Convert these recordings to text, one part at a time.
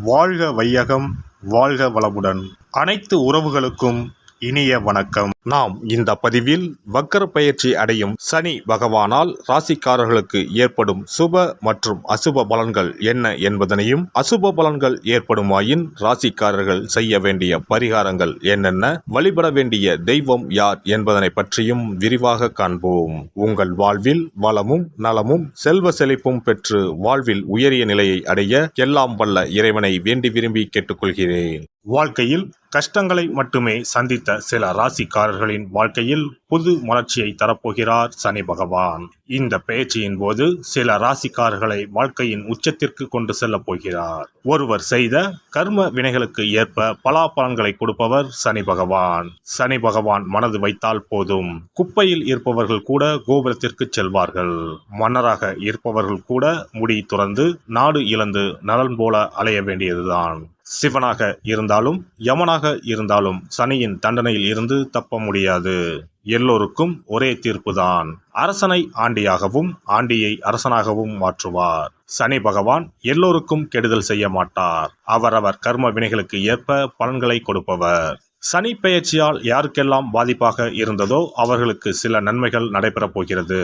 வாழ்க வையகம், வாழ்க வளமுடன். அனைத்து உறவுகளுக்கும் இனிய வணக்கம். நாம் இந்த பதிவில் வக்கர பயிற்சி அடையும் சனி பகவானால் ராசிக்காரர்களுக்கு ஏற்படும் சுப மற்றும் அசுப பலன்கள் என்ன என்பதனையும், அசுப பலன்கள் ஏற்படுமாயின் ராசிக்காரர்கள் செய்ய வேண்டிய பரிகாரங்கள் என்னென்ன, வழிபட வேண்டிய தெய்வம் யார் என்பதனை பற்றியும் விரிவாக காண்போம். உங்கள் வாழ்வில் வளமும் நலமும் செல்வ செழிப்பும் பெற்று வாழ்வில் உயரிய நிலையை அடைய எல்லாம் வல்ல இறைவனை வேண்டி விரும்பி கேட்டுக்கொள்கிறேன். வாழ்க்கையில் கஷ்டங்களை மட்டுமே சந்தித்த சில ராசிக்காரர்களின் வாழ்க்கையில் புது மலர்ச்சியை தரப்போகிறார் சனி பகவான். இந்த பயிற்சியின் போது சில ராசிக்காரர்களை வாழ்க்கையின் உச்சத்திற்கு கொண்டு செல்ல போகிறார். ஒருவர் செய்த கர்ம வினைகளுக்கு ஏற்ப பலாபலன்களை கொடுப்பவர் சனி பகவான். சனி பகவான் மனது வைத்தால் போதும், குப்பையில் இருப்பவர்கள் கூட கோபுரத்திற்கு செல்வார்கள். மன்னராக இருப்பவர்கள் கூட முடி துறந்து நாடு இழந்து நலன் போல அலைய வேண்டியதுதான். சிவனாக இருந்தாலும் யமனாக இருந்தாலும் சனியின் தண்டனையில் இருந்து தப்ப முடியாது. எல்லோருக்கும் ஒரே தீர்ப்புதான். அரசனை ஆண்டியாகவும் ஆண்டியை அரசனாகவும் மாற்றுவார். சனி பகவான் எல்லோருக்கும் கெடுதல் செய்ய மாட்டார். அவரவர் கர்ம வினைகளுக்கு ஏற்ப பலன்களை கொடுப்பவர். சனி பெயர்ச்சியால் யாருக்கெல்லாம் பாதிப்பாக இருந்ததோ அவர்களுக்கு சில நன்மைகள் நடைபெறப் போகிறது.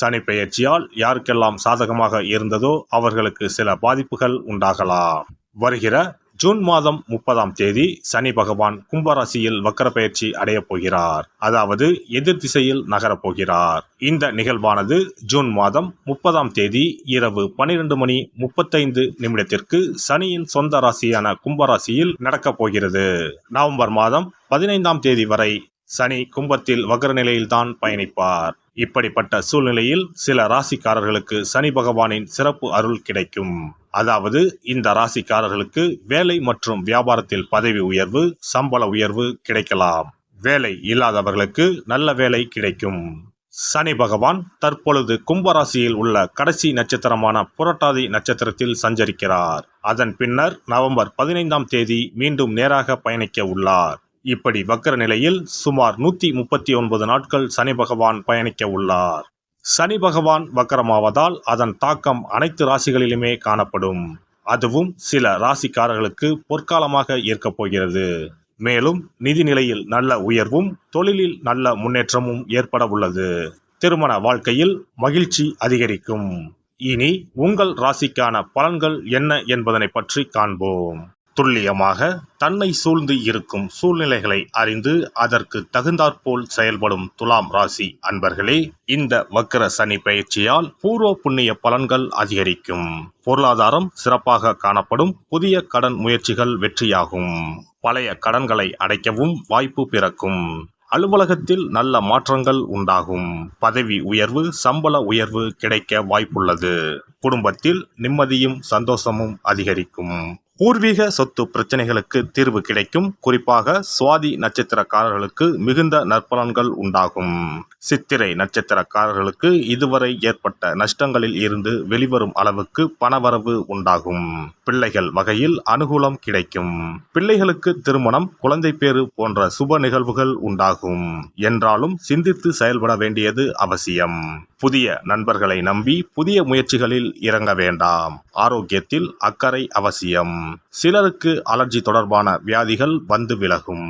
சனி பெயர்ச்சியால் யாருக்கெல்லாம் சாதகமாக இருந்ததோ அவர்களுக்கு சில பாதிப்புகள் உண்டாகலாம். வருகிற ஜூன் மாதம் 30ஆம் தேதி சனி பகவான் கும்பராசியில் வக்கர பயிற்சி அடையப் போகிறார். அதாவது எதிர் திசையில் நகரப் போகிறார். இந்த நிகழ்வானது ஜூன் மாதம் 30ஆம் தேதி இரவு 12:35 சனியின் சொந்த ராசியான கும்பராசியில் நடக்கப் போகிறது. நவம்பர் மாதம் 15ஆம் தேதி வரை சனி கும்பத்தில் வக்ர நிலையில்தான் பயணிப்பார். இப்படிப்பட்ட சூழ்நிலையில் சில ராசிக்காரர்களுக்கு சனி பகவானின் சிறப்பு அருள் கிடைக்கும். அதாவது இந்த ராசிக்காரர்களுக்கு வேலை மற்றும் வியாபாரத்தில் பதவி உயர்வு, சம்பள உயர்வு கிடைக்கலாம். வேலை இல்லாதவர்களுக்கு நல்ல வேலை கிடைக்கும். சனி பகவான் தற்பொழுது கும்பராசியில் உள்ள கடைசி நட்சத்திரமான புரட்டாதி நட்சத்திரத்தில் சஞ்சரிக்கிறார். அதன் பின்னர் நவம்பர் 15ஆம் தேதி மீண்டும் நேராக பயணிக்க உள்ளார். இப்படி வக்கர நிலையில் சுமார் 139 நாட்கள் சனி பகவான் பயணிக்க உள்ளார். சனி பகவான் வக்கரமாவதால் அதன் தாக்கம் அனைத்து ராசிகளிலுமே காணப்படும். அதுவும் சில ராசிக்காரர்களுக்கு பொற்காலமாக இருக்கப் போகிறது. மேலும் நிதி நிலையில் நல்ல உயர்வும் தொழிலில் நல்ல முன்னேற்றமும் ஏற்பட உள்ளது. திருமண வாழ்க்கையில் மகிழ்ச்சி அதிகரிக்கும். இனி உங்கள் ராசிக்கான பலன்கள் என்ன என்பதனை பற்றி காண்போம். துல்லியமாக தன்னை சூழ்ந்து இருக்கும் சூழ்நிலைகளை அறிந்து அதற்கு தகுந்தாற்போல் செயல்படும் துலாம் ராசி அன்பர்களே, இந்த வக்கர சனி பயிற்சியால் பூர்வ புண்ணிய பலன்கள் அதிகரிக்கும். பொருளாதாரம் சிறப்பாக காணப்படும். புதிய கடன் முயற்சிகள் வெற்றியாகும். பழைய கடன்களை அடைக்கவும் வாய்ப்பு பிறக்கும். அலுவலகத்தில் நல்ல மாற்றங்கள் உண்டாகும். பதவி உயர்வு, சம்பள உயர்வு கிடைக்க வாய்ப்புள்ளது. குடும்பத்தில் நிம்மதியும் சந்தோஷமும் அதிகரிக்கும். பூர்வீக சொத்து பிரச்சனைகளுக்கு தீர்வு கிடைக்கும். குறிப்பாக சுவாதி நட்சத்திரக்காரர்களுக்கு மிகுந்த நற்பலன்கள் உண்டாகும். சித்திரை நட்சத்திரக்காரர்களுக்கு இதுவரை ஏற்பட்ட நஷ்டங்களில் இருந்து வெளிவரும் அளவுக்கு பணவரவு உண்டாகும். பிள்ளைகள் வகையில் அனுகூலம் கிடைக்கும். பிள்ளைகளுக்கு திருமணம், குழந்தை பேறு போன்ற சுப நிகழ்வுகள் உண்டாகும். என்றாலும் சிந்தித்து செயல்பட வேண்டியது அவசியம். புதிய நண்பர்களை நம்பி புதிய முயற்சிகளில் இறங்க வேண்டாம். ஆரோக்கியத்தில் அக்கறை அவசியம். சிலருக்கு அலர்ஜி தொடர்பான வியாதிகள் வந்து விலகும்.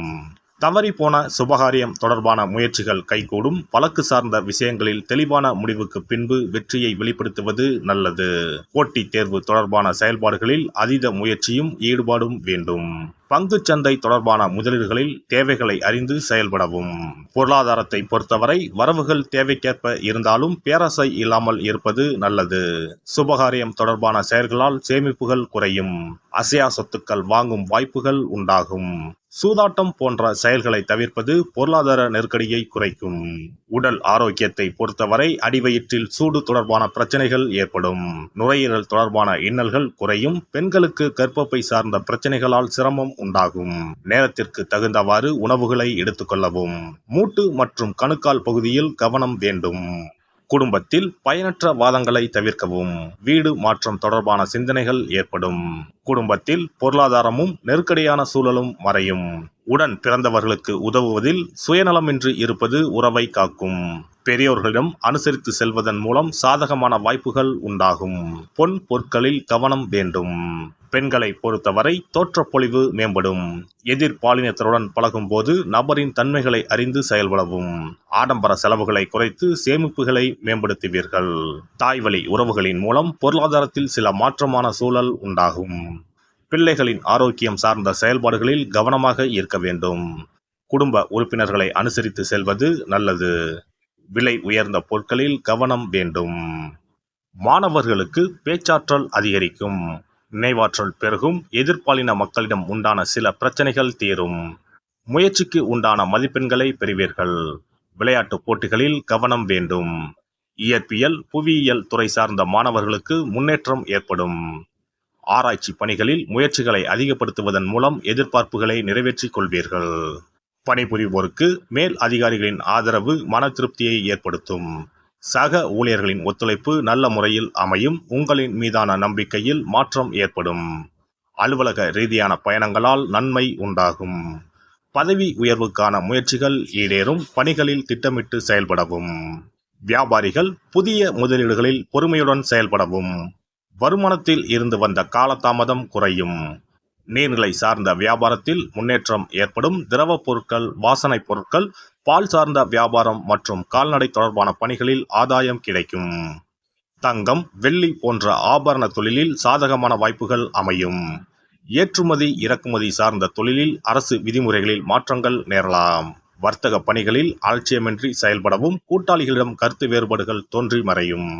தவறிப்போன சுபகாரியம் தொடர்பான முயற்சிகள் கைகூடும். வழக்கு சார்ந்த விஷயங்களில் தெளிவான முடிவுக்கு பின்பு வெற்றியை வெளிப்படுத்துவது நல்லது. போட்டித் தேர்வு தொடர்பான செயல்பாடுகளில் அதீத முயற்சியும் ஈடுபாடும் வேண்டும். பங்குச்சந்தை தொடர்பான முதலீடுகளில் தேவைகளை அறிந்து செயல்படவும். பொருளாதாரத்தை பொறுத்தவரை வரவுகள் தேவைக்கேற்ப இருந்தாலும் பேராசை இல்லாமல் இருப்பது நல்லது. சுபகாரியம் தொடர்பான செயல்களால் சேமிப்புகள் குறையும். அசையா சொத்துக்கள் வாங்கும் வாய்ப்புகள் உண்டாகும். சூதாட்டம் போன்ற செயல்களை தவிர்ப்பது பொருளாதார நெருக்கடியை குறைக்கும். உடல் ஆரோக்கியத்தை பொறுத்தவரை அடிவயிற்றில் சூடு தொடர்பான பிரச்சனைகள் ஏற்படும். நுரையீரல் தொடர்பான இன்னல்கள் குறையும். பெண்களுக்கு கர்ப்பப்பை சார்ந்த பிரச்சனைகளால் சிரமம் உண்டாகும். நேரத்திற்கு தகுந்தவாறு உணவுகளை எடுத்துக்கொள்ளவும். மூட்டு மற்றும் கணுக்கால் பகுதியில் கவனம் வேண்டும். குடும்பத்தில் பயனற்ற வாதங்களை தவிர்க்கவும். வீடு மாற்றம் தொடர்பான சிந்தனைகள் ஏற்படும். குடும்பத்தில் பொருளாதாரமும் நெருக்கடியான சூழலும் மறையும். உடன் பிறந்தவர்களுக்கு உதவுவதில் சுயநலமின்றி இருப்பது உறவை காக்கும். பெரியோர்களிடம் அனுசரித்து செல்வதன் மூலம் சாதகமான வாய்ப்புகள் உண்டாகும். பொன் பொருட்களில் கவனம் வேண்டும். பெண்களை பொறுத்தவரை தோற்றப்பொழிவு மேம்படும். எதிர்பாலினத்தருடன் பழகும் போது நபரின் தன்மைகளை அறிந்து செயல்படவும். ஆடம்பர செலவுகளை குறைத்து சேமிப்புகளை மேம்படுத்துவீர்கள். தாய்வழி உறவுகளின் மூலம் பொருளாதாரத்தில் சில மாற்றமான சூழல் உண்டாகும். பிள்ளைகளின் ஆரோக்கியம் சார்ந்த செயல்பாடுகளில் கவனமாக இருக்க வேண்டும். குடும்ப உறுப்பினர்களை அனுசரித்து செல்வது நல்லது. விலை உயர்ந்த பொருட்களில் கவனம் வேண்டும். மாணவர்களுக்கு பேச்சாற்றல் அதிகரிக்கும். நினைவாற்றல் பெருகும். எதிர்பாலின மக்களிடம் உண்டான சில பிரச்சனைகள் தீரும். முயற்சிக்கு உண்டான மதிப்பெண்களை பெறுவீர்கள். விளையாட்டுப் போட்டிகளில் கவனம் வேண்டும். இயற்பியல் புவியியல் துறை சார்ந்த மாணவர்களுக்கு முன்னேற்றம் ஏற்படும். ஆராய்ச்சி பணிகளில் முயற்சிகளை அதிகப்படுத்துவதன் மூலம் எதிர்பார்ப்புகளை நிறைவேற்றிக் கொள்வீர்கள். பணிபுரிவோருக்கு மேல் அதிகாரிகளின் ஆதரவு மன திருப்தியை ஏற்படுத்தும். சக ஊழியர்களின் ஒத்துழைப்பு நல்ல முறையில் அமையும். உங்களின் மீதான நம்பிக்கையில் மாற்றம் ஏற்படும். அலுவலக ரீதியான பயணங்களால் நன்மை உண்டாகும். பதவி உயர்வுக்கான முயற்சிகள் ஈடேறும். பணிகளில் திட்டமிட்டு செயல்படவும். வியாபாரிகள் புதிய முதலீடுகளில் பொறுமையுடன் செயல்படவும். வருமானத்தில் இருந்து வந்த காலதாமதம் குறையும். நீர்நிலை சார்ந்த வியாபாரத்தில் முன்னேற்றம் ஏற்படும். திரவ பொருட்கள், வாசனை பொருட்கள், பால் சார்ந்த வியாபாரம் மற்றும் கால்நடை தொடர்பான பணிகளில் ஆதாயம் கிடைக்கும். தங்கம், வெள்ளி போன்ற ஆபரண தொழிலில் சாதகமான வாய்ப்புகள் அமையும். ஏற்றுமதி இறக்குமதி சார்ந்த தொழிலில் அரசு விதிமுறைகளில் மாற்றங்கள் நேரலாம். வர்த்தக பணிகளில் அலட்சியமின்றி செயல்படவும். கூட்டாளிகளிடம் கருத்து வேறுபாடுகள் தோன்றி மறையும்.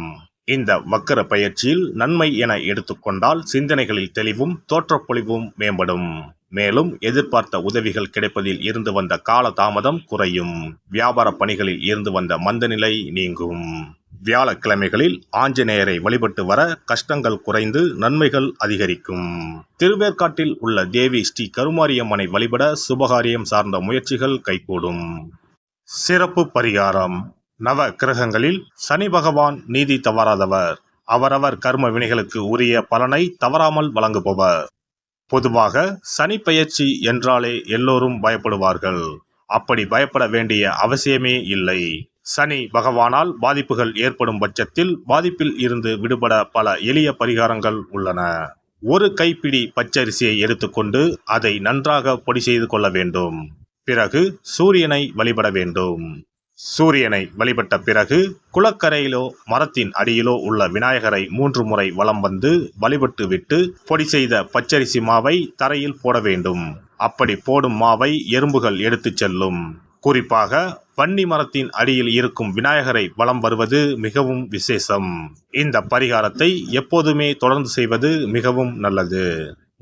இந்த வக்கர பயிற்சியில் நன்மை என எடுத்துக்கொண்டால் சிந்தனைகளில் தெளிவும் தோற்றப்பொழிவும் மேம்படும். மேலும் எதிர்பார்த்த உதவிகள் கிடைப்பதில் இருந்து வந்த கால தாமதம் குறையும். வியாபார பணிகளில் இருந்து வந்த மந்தநிலை நீங்கும். வியாழக்கிழமைகளில் ஆஞ்சநேயரை வழிபட்டு வர கஷ்டங்கள் குறைந்து நன்மைகள் அதிகரிக்கும். திருவேற்காட்டில் உள்ள தேவி ஸ்ரீ கருமாரியம்மனை வழிபட சுபகாரியம் சார்ந்த முயற்சிகள் கைகூடும். சிறப்பு பரிகாரம். நவ கிரகங்களில் சனி பகவான் நீதி தவறாதவர். அவரவர் கர்ம வினைகளுக்கு உரிய பலனை தவறாமல் வழங்குபவர். பொதுவாக சனி பெயர்ச்சி என்றாலே எல்லோரும் பயப்படுவார்கள். அப்படி பயப்பட வேண்டிய அவசியமே இல்லை. சனி பகவானால் பாதிப்புகள் ஏற்படும் பட்சத்தில் பாதிப்பில் இருந்து விடுபட பல எளிய பரிகாரங்கள் உள்ளன. ஒரு கைப்பிடி பச்சரிசியை எடுத்துக்கொண்டு அதை நன்றாக பொடி செய்து கொள்ள வேண்டும். பிறகு சூரியனை வழிபட வேண்டும். சூரியனை வழிபட்ட பிறகு குளக்கரையிலோ மரத்தின் அடியிலோ உள்ள விநாயகரை 3 முறை வலம் வந்து வழிபட்டு விட்டு பொடி செய்த பச்சரிசி மாவை தரையில் போட வேண்டும். அப்படி போடும் மாவை எறும்புகள் எடுத்துச் செல்லும். குறிப்பாக வன்னி மரத்தின் அடியில் இருக்கும் விநாயகரை வலம் வருவது மிகவும் விசேஷம். இந்த பரிகாரத்தை எப்போதுமே தொடர்ந்து செய்வது மிகவும் நல்லது.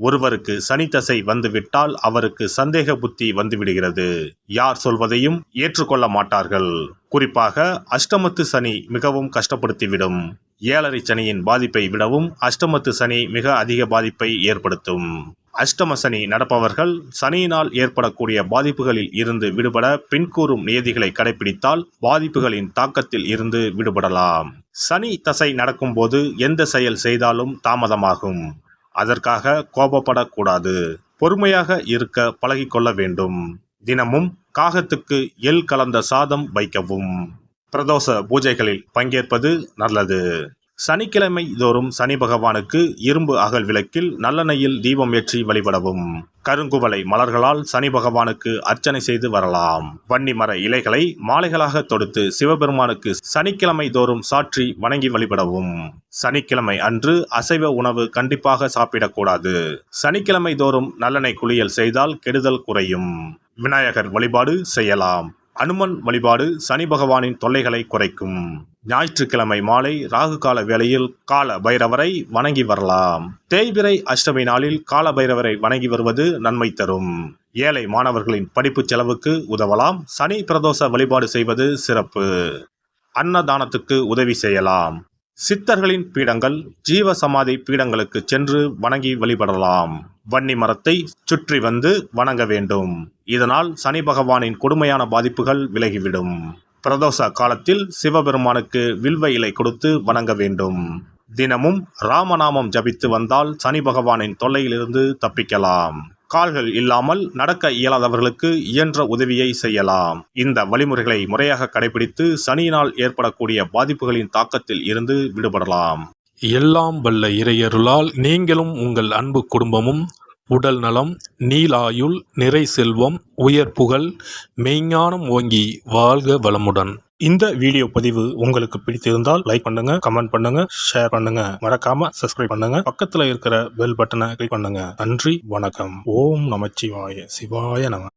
ஒருவருக்கு சனி தசை வந்துவிட்டால் அவருக்கு சந்தேக புத்தி வந்துவிடுகிறது. யார் சொல்வதையும் ஏற்றுக்கொள்ள மாட்டார்கள். குறிப்பாக அஷ்டமத்து சனி மிகவும் கஷ்டப்படுத்திவிடும். 7.5 சனியின் பாதிப்பை விடவும் அஷ்டமத்து சனி மிக அதிக பாதிப்பை ஏற்படுத்தும். அஷ்டம சனி நடப்பவர்கள் சனியினால் ஏற்படக்கூடிய பாதிப்புகளில் இருந்து விடுபட பின்கூறும் நியதிகளை கடைபிடித்தால் பாதிப்புகளின் தாக்கத்தில் இருந்து விடுபடலாம். சனி தசை நடக்கும்போது எந்த செயல் செய்தாலும் தாமதமாகும். அதற்காக கோபப்படக்கூடாது. பொறுமையாக இருக்க பழகிக்கொள்ள வேண்டும். தினமும் காகத்துக்கு எள் கலந்த சாதம் வைக்கவும். பிரதோஷ பூஜைகளில் பங்கேற்பது நல்லது. சனிக்கிழமை தோறும் சனி பகவானுக்கு இரும்பு அகல் விளக்கில் நல்லெண்ணெயில் தீபம் ஏற்றி வழிபடவும். கருங்குவளை மலர்களால் சனி பகவானுக்கு அர்ச்சனை செய்து வரலாம். வன்னி மர இலைகளை மாலைகளாக தொடுத்து சிவபெருமானுக்கு சனிக்கிழமை தோறும் சாற்றி வணங்கி வழிபடவும். சனிக்கிழமை அன்று அசைவ உணவு கண்டிப்பாக சாப்பிடக்கூடாது. சனிக்கிழமை தோறும் நல்லெண்ணெய் குளியல் செய்தால் கெடுதல் குறையும். விநாயகர் வழிபாடு செய்யலாம். அனுமன் வழிபாடு சனி பகவானின் தொல்லைகளை குறைக்கும். ஞாயிற்றுக்கிழமை மாலை ராகு கால வேளையில் கால பைரவரை வணங்கி வரலாம். தேய்பிறை அஷ்டமி நாளில் கால பைரவரை வணங்கி வருவது நன்மை தரும். ஏழை மாணவர்களின் படிப்பு செலவுக்கு உதவலாம். சனி பிரதோஷ வழிபாடு செய்வது சிறப்பு. அன்னதானத்துக்கு உதவி செய்யலாம். சித்தர்களின் பீடங்கள், ஜீவ சமாதி பீடங்களுக்கு சென்று வணங்கி வழிபடலாம். வன்னி மரத்தை சுற்றி வந்து வணங்க வேண்டும். இதனால் சனி பகவானின் கொடுமையான பாதிப்புகள் விலகிவிடும். பிரதோஷ காலத்தில் சிவபெருமானுக்கு வில்வ இலை கொடுத்து வணங்க வேண்டும். தினமும் ராமநாமம் ஜபித்து வந்தால் சனி பகவானின் தொல்லையிலிருந்து தப்பிக்கலாம். கால்கள் இல்லாமல் நடக்க இயலாதவர்களுக்கு இயன்ற உதவியை செய்யலாம். இந்த வழிமுறைகளை முறையாக கடைபிடித்து சனியினால் ஏற்படக்கூடிய பாதிப்புகளின் தாக்கத்தில் இருந்து விடுபடலாம். எல்லாம் வல்ல இறையருளால் நீங்களும் உங்கள் அன்பு குடும்பமும் உடல் நலம், நீலாயுள், நிறை செல்வம், உயர் புகழ், மெய்ஞானம் ஓங்கி வாழ்க வளமுடன். இந்த வீடியோ பதிவு உங்களுக்கு பிடித்திருந்தால் லைக் பண்ணுங்க, கமெண்ட் பண்ணுங்க, ஷேர் பண்ணுங்க, மறக்காம சப்ஸ்கிரைப் பண்ணுங்க, பக்கத்துல இருக்கிற பெல் பட்டனை கிளிக் பண்ணுங்க. நன்றி, வணக்கம். ஓம் நமச்சிவாய, சிவாய நம.